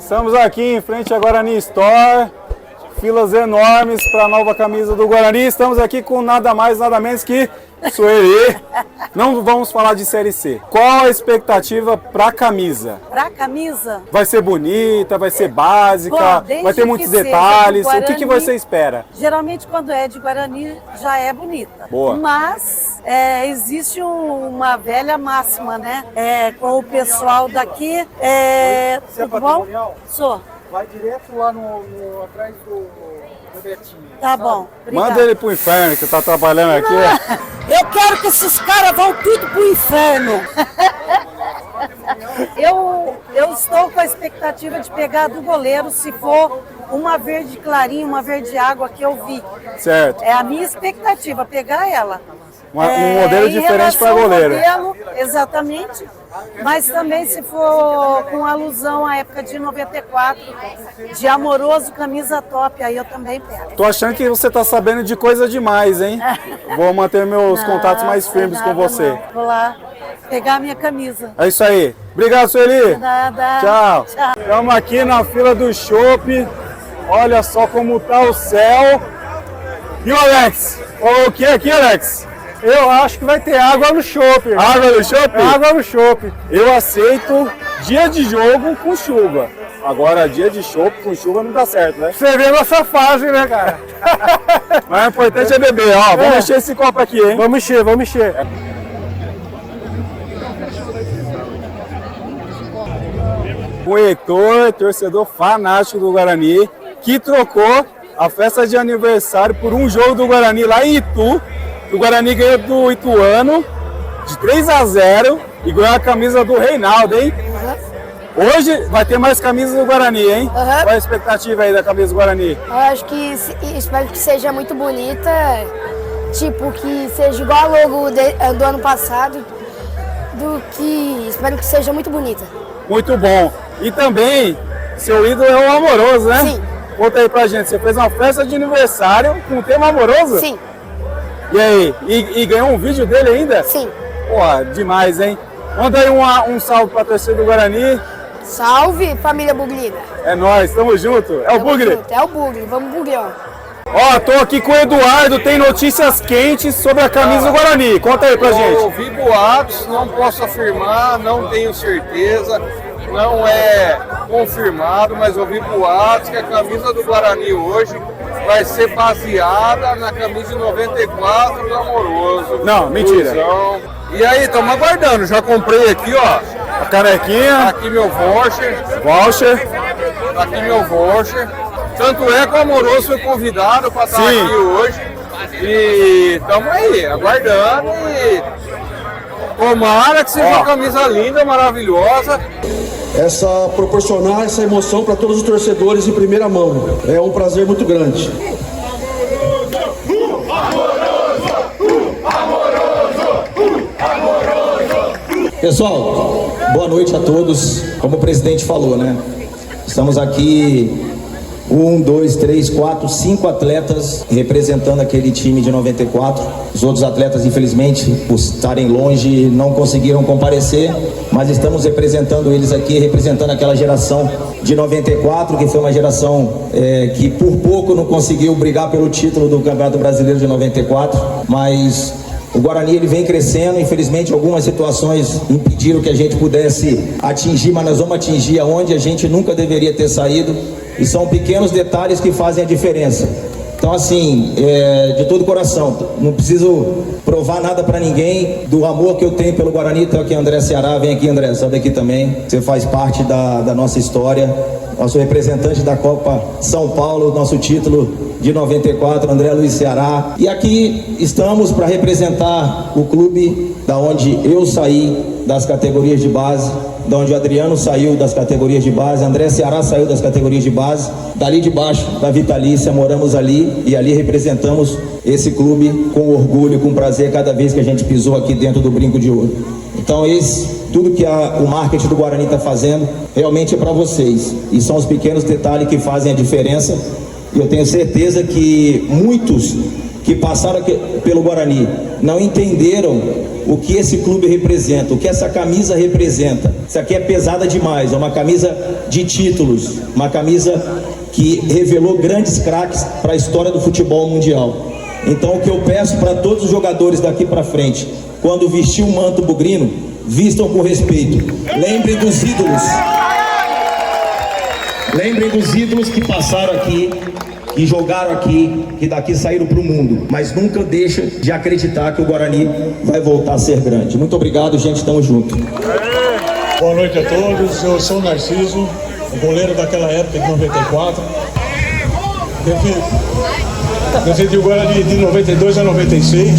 Estamos aqui em frente à Guarani Store, filas enormes para a nova camisa do Guarani. Estamos aqui com nada mais, nada menos que Sueli. Não vamos falar de Série C. Qual a expectativa para a camisa? Para a camisa? Vai ser bonita, vai ser básica, vai ter muitos detalhes. Guarani, o que você espera? Geralmente quando é de Guarani já é bonita. Boa. Mas existe uma velha máxima, né? Com o pessoal daqui. Você tudo bom? Sou. Vai direto lá atrás do Betinho. Tá bom. Obrigada. Manda ele pro inferno que tá trabalhando aqui. Eu quero que esses caras vão tudo pro inferno. Eu estou com a expectativa de pegar do goleiro se for uma verde clarinha, uma verde água que eu vi. Certo. É a minha expectativa, pegar ela. Um modelo diferente para goleiro. Modelo, exatamente. Mas também se for com alusão à época de 94, de Amoroso, camisa top, aí eu também pego. Tô achando que você tá sabendo de coisa demais, hein? Vou manter meus contatos mais firmes com você. Não. Vou lá pegar a minha camisa. É isso aí. Obrigado, Sueli. Nada. Tchau. Estamos aqui na fila do chopp. Olha só como tá o céu. E o Alex? O que aqui, Alex? Eu acho que vai ter água no chopp. Água no chopp? Água no chopp. Eu aceito dia de jogo com chuva. Agora, dia de chopp com chuva não dá certo, né? Você vê a nossa fase, né, cara? Mas o importante é beber, ó. Vamos encher esse copo aqui, hein? Vamos encher, vamos encher. O Heitor, torcedor fanático do Guarani, que trocou a festa de aniversário por um jogo do Guarani lá em Itu. O Guarani ganhou do Ituano de 3-0 e ganhou a camisa do Reinaldo, hein? Hoje vai ter mais camisas do Guarani, hein? Qual é a expectativa aí da camisa do Guarani? Eu acho que espero que seja muito bonita, tipo que seja igual a logo do ano passado, espero que seja muito bonita. Muito bom. E também, seu ídolo é o Amoroso, né? Sim. Conta aí pra gente, você fez uma festa de aniversário com o tema Amoroso? Sim. E aí, e ganhou um vídeo dele ainda? Sim. Pô, demais, hein? Manda aí um salve pra torcida do Guarani. Salve, família Bugrina. É nóis, tamo junto. É o Bugre? É o Bugre, vamos Bugrão. Ó, tô aqui com o Eduardo, tem notícias quentes sobre a camisa do Guarani. Conta aí pra gente. Eu ouvi boatos, não posso afirmar, não tenho certeza, não é confirmado, mas ouvi boatos que a camisa do Guarani hoje vai ser baseada na camisa de 94 do Amoroso. Não, mentira. Cruzão. E aí, estamos aguardando, já comprei aqui, ó. A canequinha. Aqui meu voucher. Aqui meu voucher. Tanto é que o Amoroso foi convidado para estar aqui hoje. E estamos aí, aguardando. E tomara que seja uma camisa linda, maravilhosa. Proporcionar essa emoção para todos os torcedores em primeira mão. É um prazer muito grande. Pessoal, boa noite a todos. Como o presidente falou, né? Estamos aqui 1, 2, 3, 4, 5 atletas representando aquele time de 94. Os outros atletas, infelizmente, por estarem longe, não conseguiram comparecer, mas estamos representando eles aqui, representando aquela geração de 94, que foi uma geração que por pouco não conseguiu brigar pelo título do Campeonato Brasileiro de 94, mas o Guarani ele vem crescendo. Infelizmente algumas situações impediram que a gente pudesse atingir, mas nós vamos atingir aonde a gente nunca deveria ter saído, e são pequenos detalhes que fazem a diferença. Então assim, de todo coração, não preciso provar nada para ninguém do amor que eu tenho pelo Guarani. Então aqui André Ceará, vem aqui André, sobe aqui também, você faz parte da nossa história, nosso representante da Copa São Paulo, nosso título de 94, André Luiz Ceará. E aqui estamos para representar o clube da onde eu saí das categorias de base, da onde o Adriano saiu das categorias de base, André Ceará saiu das categorias de base, dali de baixo da Vitalícia, moramos ali e ali representamos esse clube com orgulho, com prazer cada vez que a gente pisou aqui dentro do Brinco de Ouro. Então tudo que o marketing do Guarani está fazendo realmente é para vocês, e são os pequenos detalhes que fazem a diferença. E eu tenho certeza que muitos que passaram pelo Guarani não entenderam o que esse clube representa, o que essa camisa representa. Isso aqui é pesada demais, é uma camisa de títulos, uma camisa que revelou grandes craques para a história do futebol mundial. Então o que eu peço para todos os jogadores daqui para frente, quando vestir o manto bugrino, vistam com respeito. Lembrem dos ídolos. Lembrem dos ídolos que passaram aqui, que jogaram aqui, que daqui saíram para o mundo. Mas nunca deixa de acreditar que o Guarani vai voltar a ser grande. Muito obrigado, gente. Tamo junto. Boa noite a todos. Eu sou o Narciso, o goleiro daquela época de 94. Defendi o Guarani de 92 a 96.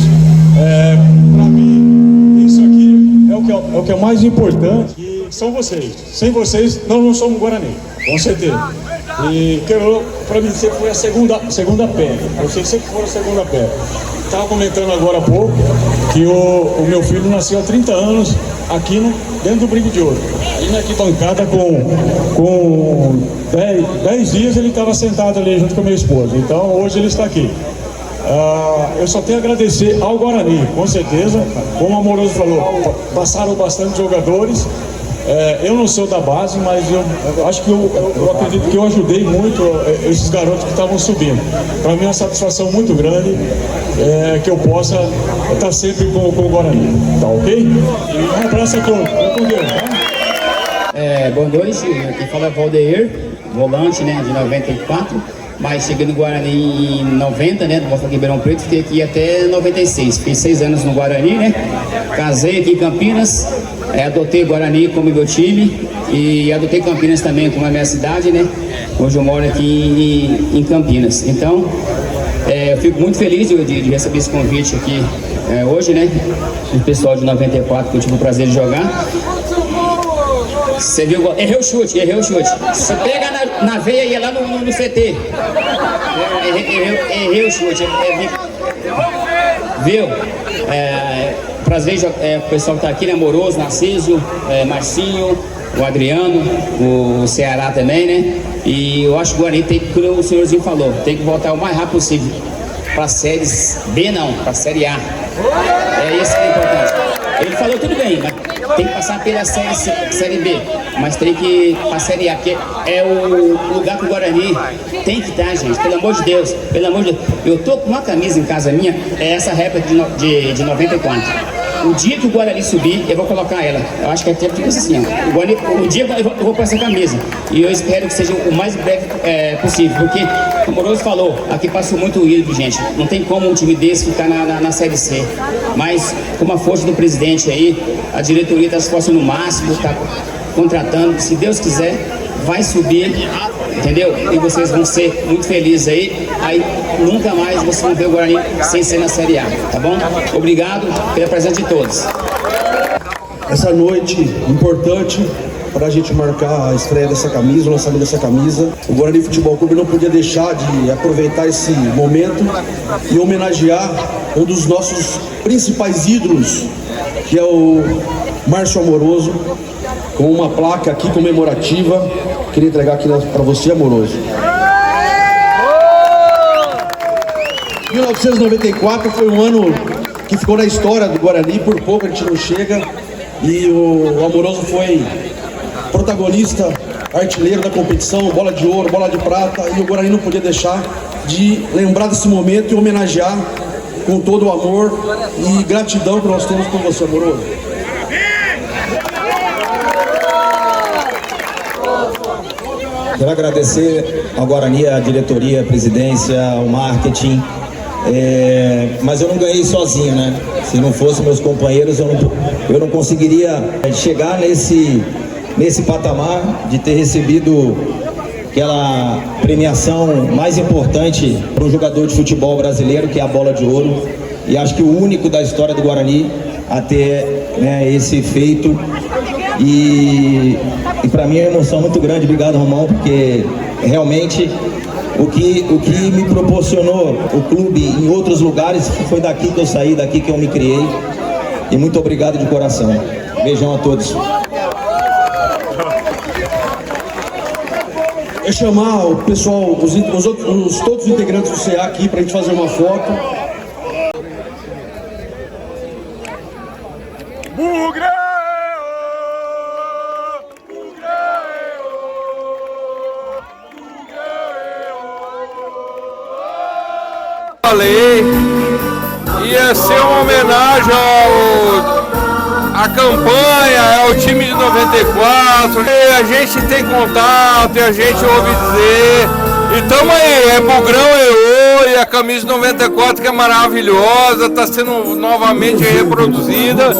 Para mim, isso aqui é o que é mais importante. E são vocês. Sem vocês, nós não somos Guarani, com certeza. E para mim sempre foi a segunda pele. Vocês sempre foram a segunda pele. Estava comentando agora há pouco que o meu filho nasceu há 30 anos aqui dentro do Brinco de Ouro. Aí na arquibancada com 10 dias ele estava sentado ali junto com a minha esposa. Então hoje ele está aqui. Eu só tenho a agradecer ao Guarani, com certeza. Como o Amoroso falou, passaram bastante jogadores. Eu não sou da base, mas eu acho que eu acredito que eu ajudei muito esses garotos que estavam subindo. Para mim é uma satisfação muito grande que eu possa estar sempre com o Guarani, tá ok? E um abraço a todos, com Deus, tá? Boa noite, aqui fala Valdeir, volante, né, de 94, mas cheguei no Guarani em 90, né, do Botafogo Ribeirão Preto, fiquei aqui até 96, fiquei 6 anos no Guarani, né, casei aqui em Campinas, adotei o Guarani como meu time e adotei Campinas também como a minha cidade, né, hoje eu moro aqui em Campinas. Então, eu fico muito feliz de receber esse convite aqui hoje, né, o pessoal de 94 que eu tive o prazer de jogar. Você viu? Errei o chute. Você pega na veia e ia lá no CT. Errei o chute. Viu? Prazer, o pessoal que tá aqui, né? Amoroso, Narciso, Marcinho, o Adriano, o Ceará também, né? E eu acho que o Guarani tem que, como o senhorzinho falou, tem que voltar o mais rápido possível para séries B, não, para série A. É isso que é importante. Ele falou tudo bem, mas tem que passar pela série B, mas tem que ir para a série A, que é o lugar que o Guarani tem que estar, gente, pelo amor de Deus, pelo amor de Deus. Eu tô com uma camisa em casa minha, é essa réplica de 94. O dia que o Guarani subir, eu vou colocar ela. Eu acho que é tempo de assim, ó. O dia eu vou pôr essa camisa. E eu espero que seja o mais breve possível. Porque, como o Amoroso falou, aqui passou muito ídolo, gente. Não tem como um time desse ficar na Série C. Mas, com a força do presidente aí, a diretoria está se esforçando no máximo, está contratando. Se Deus quiser, vai subir, entendeu? E vocês vão ser muito felizes aí. Aí nunca mais vocês vão ver o Guarani sem ser na Série A, tá bom? Obrigado pela presença de todos. Essa noite importante para a gente marcar a estreia dessa camisa, o lançamento dessa camisa. O Guarani Futebol Clube não podia deixar de aproveitar esse momento e homenagear um dos nossos principais ídolos, que é o Márcio Amoroso, com uma placa aqui comemorativa. Queria entregar aqui para você, Amoroso. 1994 foi um ano que ficou na história do Guarani, por pouco a gente não chega, e o Amoroso foi protagonista, artilheiro da competição, bola de ouro, bola de prata, e o Guarani não podia deixar de lembrar desse momento e homenagear com todo o amor e gratidão que nós temos por você, Amoroso. Quero agradecer ao Guarani, a diretoria, a presidência, o marketing, mas eu não ganhei sozinho, né? Se não fossem meus companheiros, eu não conseguiria chegar nesse patamar de ter recebido aquela premiação mais importante para um jogador de futebol brasileiro, que é a Bola de Ouro. E acho que o único da história do Guarani a ter, né, esse feito. E para mim é uma emoção muito grande. Obrigado, Romão, porque realmente o que me proporcionou o clube em outros lugares foi daqui que eu saí, daqui que eu me criei. E muito obrigado de coração. Beijão a todos. É chamar o pessoal, todos os integrantes do CA aqui para a gente fazer uma foto. Bugre! Falei, ia ser uma homenagem à campanha, ao time de 94. E a gente tem contato, e a gente ouve dizer. E tamo aí, é Bugrão EO e a camisa 94 que é maravilhosa, tá sendo novamente reproduzida.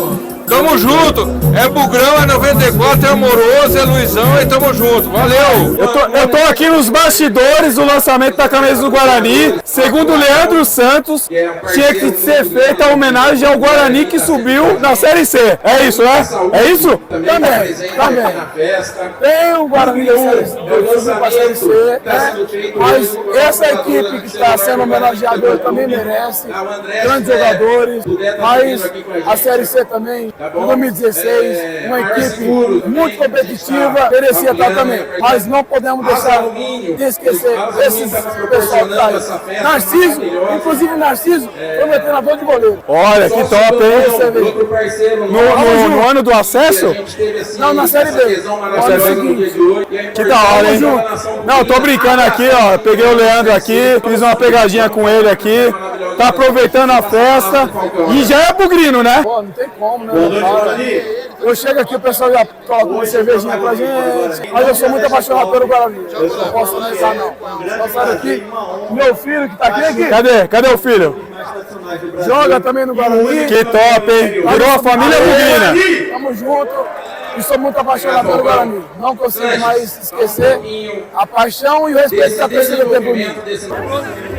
Tamo junto, é Bugrão, é 94, é Amoroso, é Luizão e tamo junto, valeu! Eu tô aqui nos bastidores do lançamento da camisa do Guarani. Segundo o Leandro Santos, tinha que ser feita a homenagem ao Guarani que subiu na Série C. É isso, né? É isso? Também. Tem o Guarani que subiu para a Série C, né? Mas essa equipe que está sendo homenageada hoje também merece. Grandes jogadores, mas a Série C também, em 2016, uma equipe muito competitiva, merecia estar também. Mas não podemos deixar de esquecer esses pessoal que está aí. Narciso, inclusive Narciso, foi meu treinador de goleiro. Olha, que top, hein? No ano do acesso? Não, na Série B. Que da hora, hein? Não, tô brincando aqui, ó. Peguei o Leandro aqui, fiz uma pegadinha com ele aqui. Tá aproveitando a festa. E já é bugrino, né? Pô, não tem como, né? Eu chego aqui, o pessoal já coloca uma cervejinha pra gente. Mas eu sou muito apaixonado pelo Guarani. Eu não posso negar, não. Passaram aqui, meu filho que tá aqui. Cadê o filho? Joga também no Guarani. Que top, hein? Virou a família bugrina. Tamo junto. E sou muito apaixonado pelo Guarani. Não consigo mais esquecer a paixão e o respeito que a torcida tem por mim.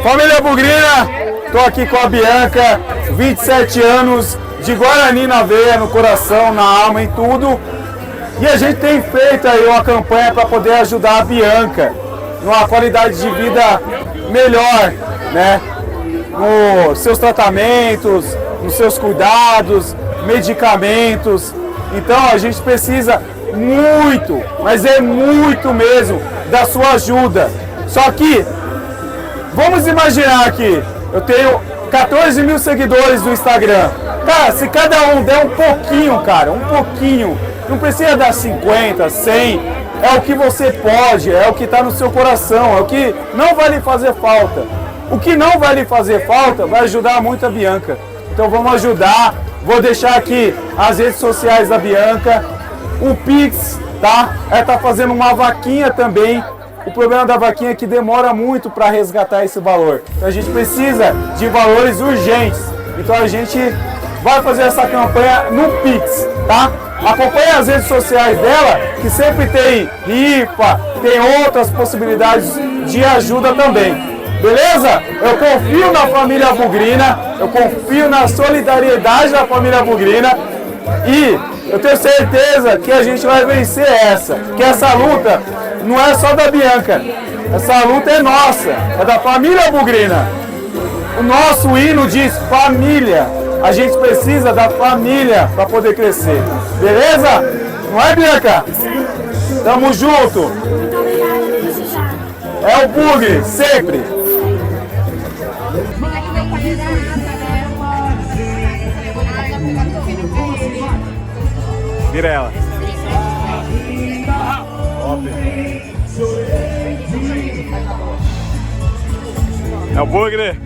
Família bugrina, tô aqui com a Bianca, 27 anos, de Guarani na veia, no coração, na alma, em tudo. E a gente tem feito aí uma campanha para poder ajudar a Bianca numa qualidade de vida melhor, né? Nos seus tratamentos, nos seus cuidados, medicamentos. Então a gente precisa muito, mas é muito mesmo, da sua ajuda. Só que, vamos imaginar aqui, eu tenho 14 mil seguidores no Instagram. Cara, se cada um der um pouquinho, cara, um pouquinho, não precisa dar 50, 100, é o que você pode, é o que está no seu coração, é o que não vai lhe fazer falta. O que não vai lhe fazer falta vai ajudar muito a Bianca. Então vamos ajudar, vou deixar aqui as redes sociais da Bianca, o Pix, tá? Ela tá fazendo uma vaquinha também. O problema da vaquinha é que demora muito para resgatar esse valor. Então a gente precisa de valores urgentes. Então a gente vai fazer essa campanha no Pix, tá? Acompanhe as redes sociais dela, que sempre tem rifa, tem outras possibilidades de ajuda também. Beleza? Eu confio na família bugrina, eu confio na solidariedade da família bugrina e eu tenho certeza que a gente vai vencer essa. Que essa luta não é só da Bianca, essa luta é nossa, é da família bugrina. O nosso hino diz família. A gente precisa da família para poder crescer. Beleza? Não é, Bianca? Tamo junto. É o Bugre, sempre. Vira ela. É o Bugre.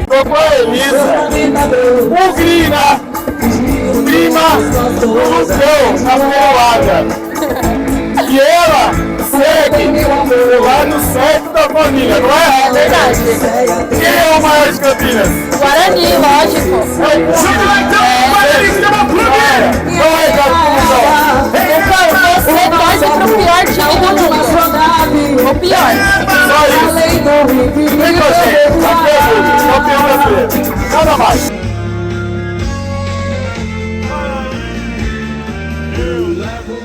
Tô com a Elisa, bugrina, prima do Lucão, na pelada. E ela segue o lado certo da família, não é? É verdade. Quem é o maior de Campinas? Guarani, lógico. É o Guarani que tem uma família. Não é, cara, Você torce pro pior time do mundo. O pior. só isso. Vem com a gente, campeão brasileiro. Nada mais. Eu levo